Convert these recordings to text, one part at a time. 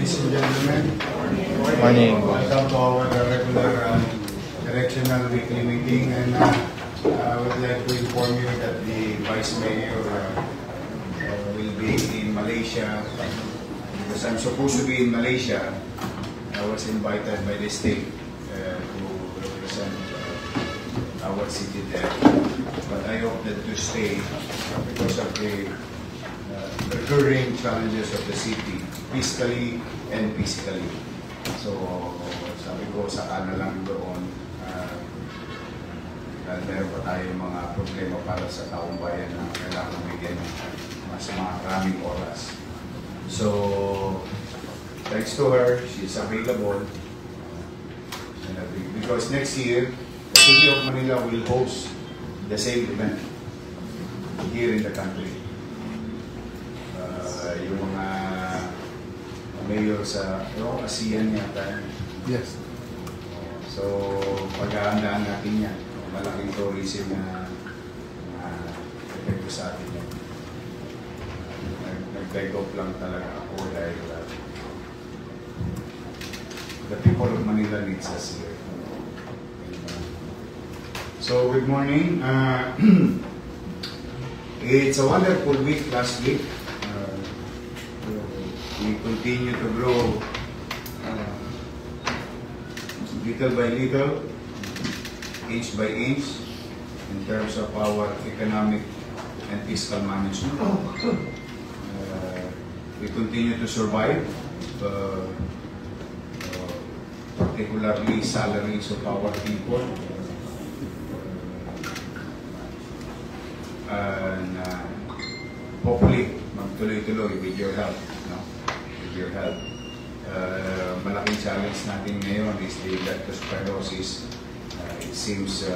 Ladies and gentlemen, Morning. welcome to our regular directional weekly meeting, and I would like to inform you that the Vice Mayor will be in Malaysia. Because I'm supposed to be in Malaysia, I was invited by the state to represent our city there. But I opted to stay because of the recurring challenges of the city, fiscally and physically. So, sabi ko, saka na lang doon. Dahil meron pa tayong mga problema para sa taong bayan na kailangan bigyan ng mas maraming oras. So, thanks to her, she's available. Because next year, the City of Manila will host the same event here in the country. Yung mga mayor sa ASEAN yata. Yes. So, pag-aandaan natin yan. Malaking tourism na epekto sa atin yan. Nag-take off lang talaga ako dahil the people of Manila needs us here. So, good morning. It's a wonderful week last week. We continue to grow little by little, inch by inch, in terms of our economic and fiscal management. We continue to survive, particularly salaries of our people. And hopefully, magtuloy-tuloy with your help. Your help. Malaking challenge natin ngayon is the leptospirosis. It seems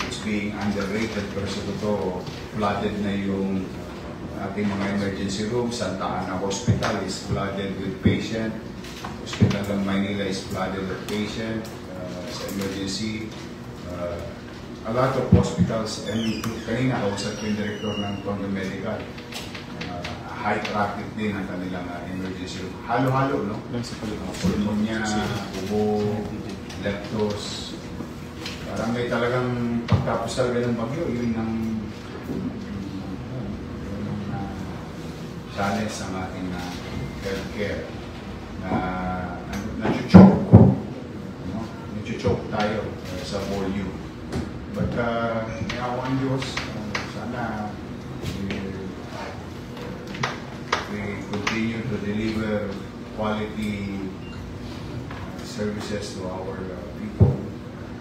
it's being underrated pero sa totoo, flooded na yung ating mga emergency rooms. Santa Ana Hospital is flooded with patient. Hospital ng Manila is flooded with patient. Sa emergency, a lot of hospitals, and kanina kausap yung director ng Tondo Medical, high traffic din ang kanilang emergency room. Halo-halo, no? Pulmonya, ubo, leptos. Parang may talagang pagtapos talaga ng bagyo, yun ang challenge sa ating healthcare. Nachuchoke. Nachuchoke tayo sa volume. But may awa ang Diyos, sana we continue to deliver quality services to our people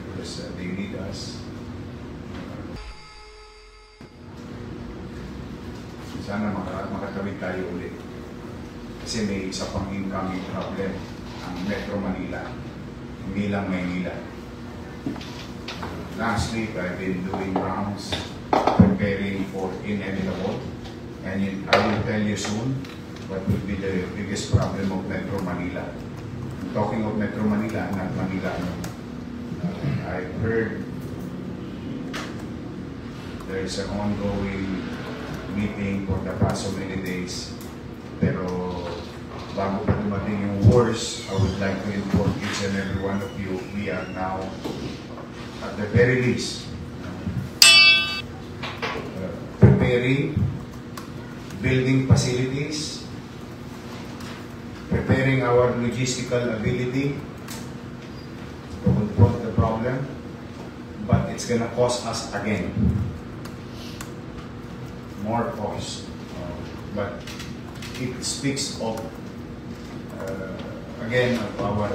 because they need us. Sana makatawid tayo ulit. Kasi may isa pang incoming problem, ang Metro Manila, hindi lang Maynila. Last week, I've been doing rounds, preparing for inevitable. And I will tell you soon what will be the biggest problem of Metro Manila. I'm talking of Metro Manila, not Manila. I've heard there is an ongoing meeting for the past so many days. Pero bago pa dumating yung worst, I would like to inform each and every one of you, we are now, at the very least, preparing, building facilities, preparing our logistical ability to confront the problem, but it's gonna cost us again more cost. But it speaks of again of our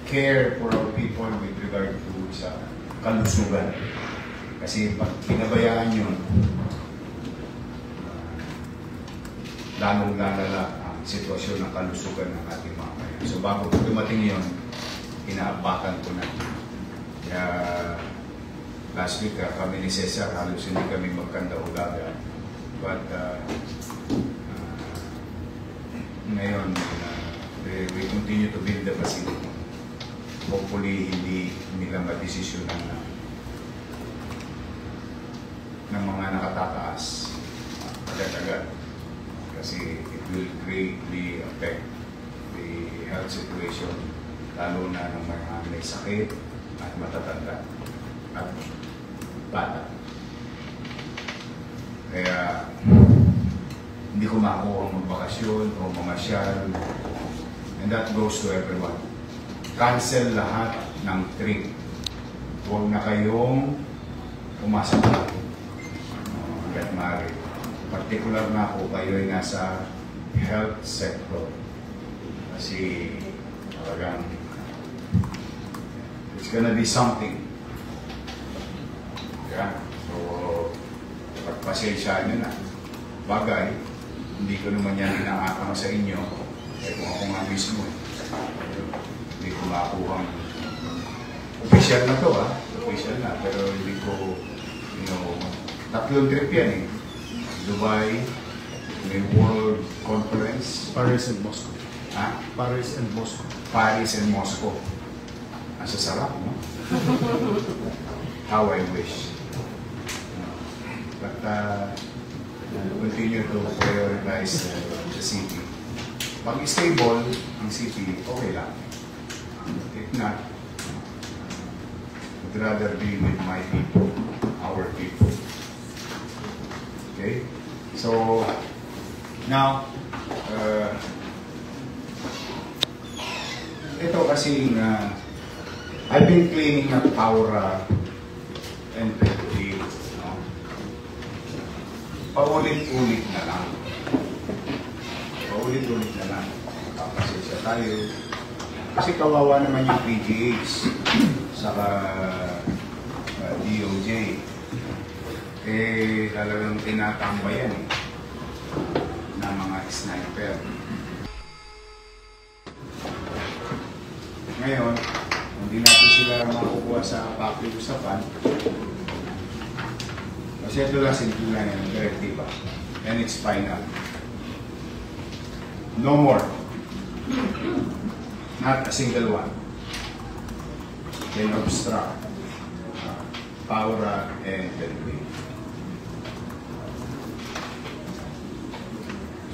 care for our people with regard to sa kalusugan. Kasi pag pinabayaan yun, lalong lalala ang sitwasyon ng kalusugan ng ating mga kayan. So bago po dumating yun, inaabakan ko na. Kaya last week kami ni Cesar, halos hindi kami magkanda-ugaga. But ngayon, we continue to build the facility. Hopefully, hindi nila madesisyonan ng mga nakatataas agad-agad. Kasi will greatly affect the health situation, lalo na ng mga may sakit at matatanda at bata. Kaya hindi ko makuha magbakasyon o mamasyal, and that goes to everyone. Cancel lahat ng trip. Huwag na kayong umasa pa. Get married. Particular na ako, kayo ay nasa health sector. Kasi talagang it's gonna be something. Yeah. So, pagpasensyaan nyo na. Bagay, hindi ko naman yan inaakang sa inyo. Kaya kung ako nga mismo, hindi ko makuha. Official na to, ha? Official na. Pero hindi ko, tatlong trip yan eh. Dubai, may World Conference. Paris and Moscow. Ha? Paris and Moscow. Paris and Moscow. Ang sasarap, no? How I wish. But continue to prioritize the city. Pag stable ang city, okay lang. If not, I'd rather be with my people, our people. Okay? So, now, ito kasi I've been cleaning up Aura and Petty, no? Paulit-ulit na lang. Paulit-ulit na lang. Kapasensya tayo. Kasi kawawa naman yung PGH saka DOJ. Eh, talagang tinatambayan eh, ng mga sniper. Ngayon, hindi natin sila makukuha sa pakiusapan kasi ito lang sintulan yung direktiba and it's final. No more. Not a single one can obstruct Paura and Petty.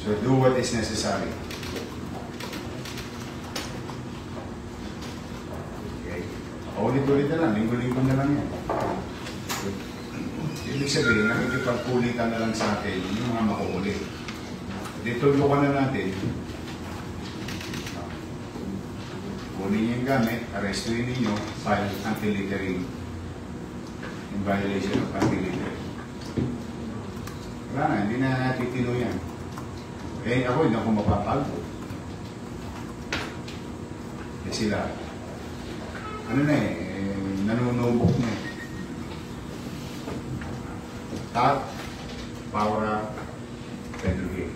So do what is necessary. Okay. Ulit-ulit na lang, linggo-linggo na lang yan. Ibig sabihin, nakikipagkulitan na lang sa atin yung mga makukulit. Dito lukan na natin. Kunin yung gamit, arrestuin ninyo, file anti-littering in violation of anti-littering. Wala na, hindi na natitino yan. Eh ako, hindi ako mapapagod. Eh sila, ano na nanunubok na eh. Tat, Paura, Pedro Gay.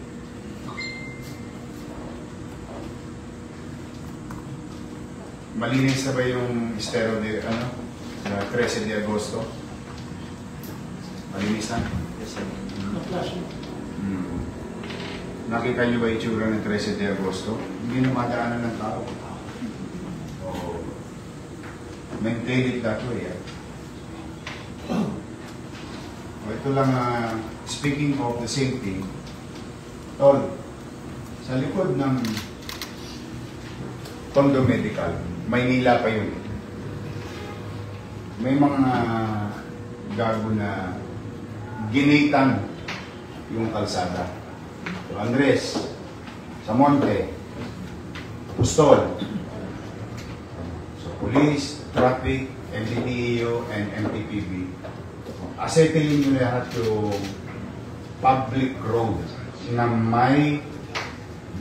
Malinis na ba yung estero de, na 13 de Agosto? Malinis na? Yes, sir. Na-flash. Nakita niyo ba itsura ng 13 de Agosto? Hindi na madaanan ng tao. Oh. Maintain it that way. Ito lang, speaking of the same thing, Tol, sa likod ng Tondo Medical, Maynila pa yun. May mga gago na ginitan yung kalsada. So, Andres, Samonte, Pustol. So, police, traffic, MDTEO, and MTPB. Asetilin nyo lahat yung public road na may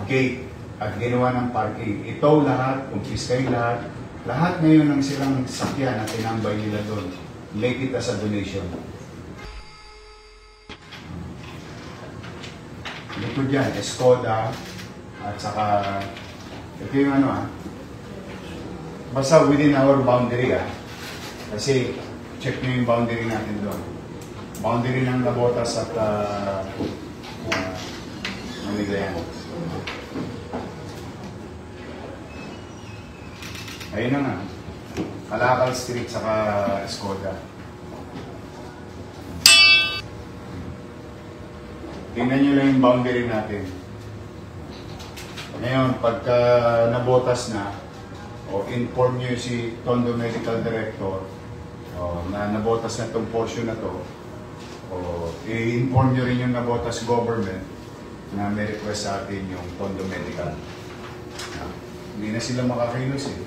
gate at ginawa ng parking. Ito lahat, kumpiskay lahat. Lahat ngayon ng silang sakyan na tinambay nila doon. Make it as a donation. Likod yan, Escoda, at saka, ito yung basta within our boundary kasi check nyo yung boundary natin doon. Boundary ng Labotas at Manigayan. Ayun na nga. Kalakal Street saka Escoda. Tingnan nyo lang yung boundary natin. Ngayon, pagka nabotas na, o inform nyo si Tondo Medical Director na nabotas na itong portion na to, o i-inform nyo rin yung nabotas government na may request sa atin yung Tondo Medical. Hindi na sila makakilos eh.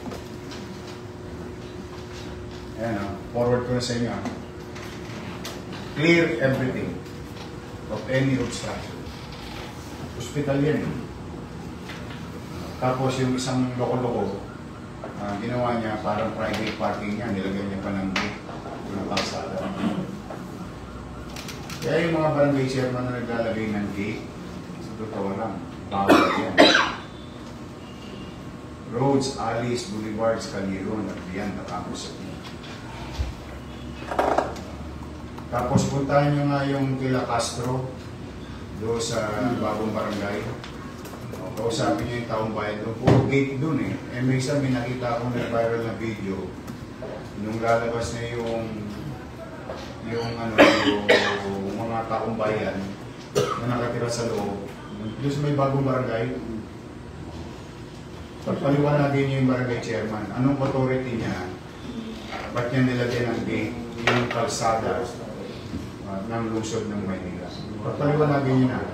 Ayan forward ko na sa inyo. Clear everything of any obstruction. Hospital yan eh. Tapos yung isang loko-loko, ginawa niya parang private parking niya, nilagyan niya pa ng gate ng kalsada. Kaya yung mga barangay chairman na naglalagay ng gate, sa totoo lang, bawal yan. Roads, alleys, boulevards, kaliro, nagbiyan, nakapos. Tapos puntahan nyo nga yung kila Castro, doon sa bagong barangay. Kausapin nyo yung taong bayan doon. Puro gate doon eh. May isa, may nakita akong nag-viral na video. Nung lalabas na yung mga taong bayan na nakatira sa loob. Doon sa may bagong barangay, pagpaliwanagin niyo yung barangay chairman, anong authority niya, ba't niya nilagyan ng gate, yung kalsada ng lungsod ng Maynila. Pagpaliwanagin niyo na,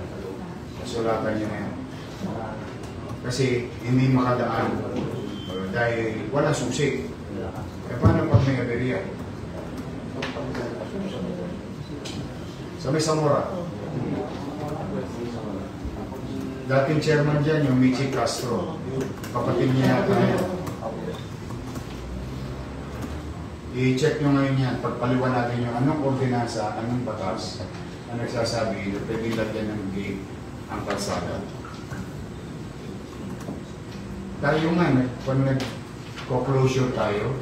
kasulatan niyo na yan. Kasi hindi makadaan dahil wala susi. E paano pag may aberya? Sa may Zamora, dating chairman dyan yung Michi Castro, kapatid niya natin ngayon. I-check nyo ngayon yan, pagpaliwanagin nyo anong ordinansa, anong batas ang nagsasabi na pwede lagyan ng gate ang kalsada. Tayo nga, pag nag-closure tayo,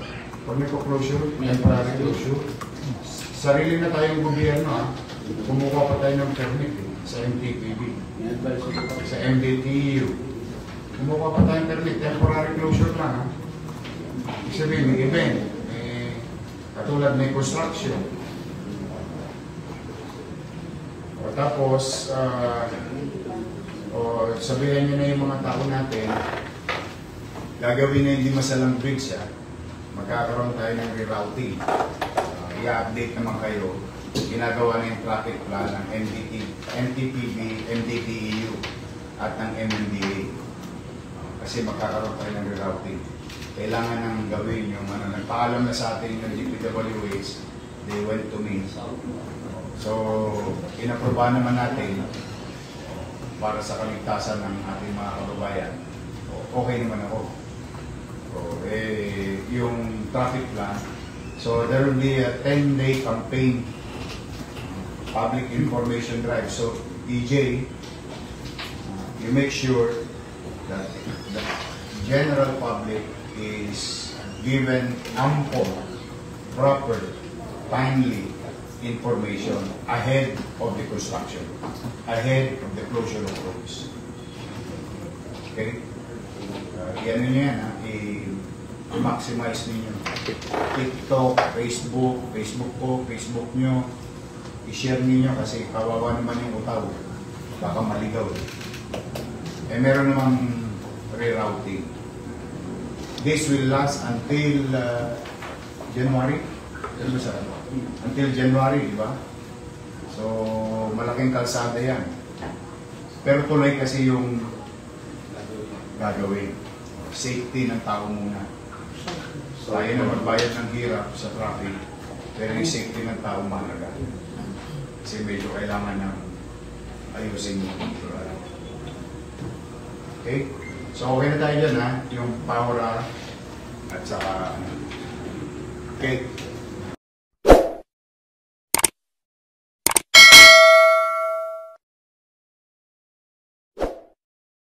pag nag-closure, temporary closure, sarili na tayong gobyerno kumuha pa tayo ng permit sa MTPB, sa MDTU. Kumuha pa tayong permit, temporary closure lang Ibig sabihin, may event, katulad may construction. O tapos, sabihin nyo na yung mga tao natin, gagawin na hindi masalang bridge magkakaroon tayo ng rerouting. I-update naman kayo, ginagawa na yung traffic plan ng MTPB, MDTEU at ng MMDA. Kasi magkakaroon tayo ng rerouting. Kailangan nang gawin yung nagpaalam na sa atin yung DPWH, they went to me. So, inaproba naman natin para sa kaligtasan ng ating mga kababayan. Okay naman ako. Yung traffic plan, so there will be a 10-day campaign, public information drive. So, EJ, you make sure that the general public is given ample, proper, timely information ahead of the construction, ahead of the closure of roads. Okay? Yan nyo yan, i-maximize ninyo. TikTok, Facebook ko, Facebook nyo, i-share ninyo kasi kawawa naman yung utaw. Baka maligaw. Meron namang rerouting. This will last until January. Until January, di ba? So, malaking kalsada yan. Pero tuloy kasi yung gagawin. Safety ng tao muna. So, tayo na magbayad ng hirap sa traffic, pero yung safety ng tao mahalaga. Kasi medyo kailangan ng ayusin yung dito. Okay? So, okay na tayo dyan, yung power at saka okay.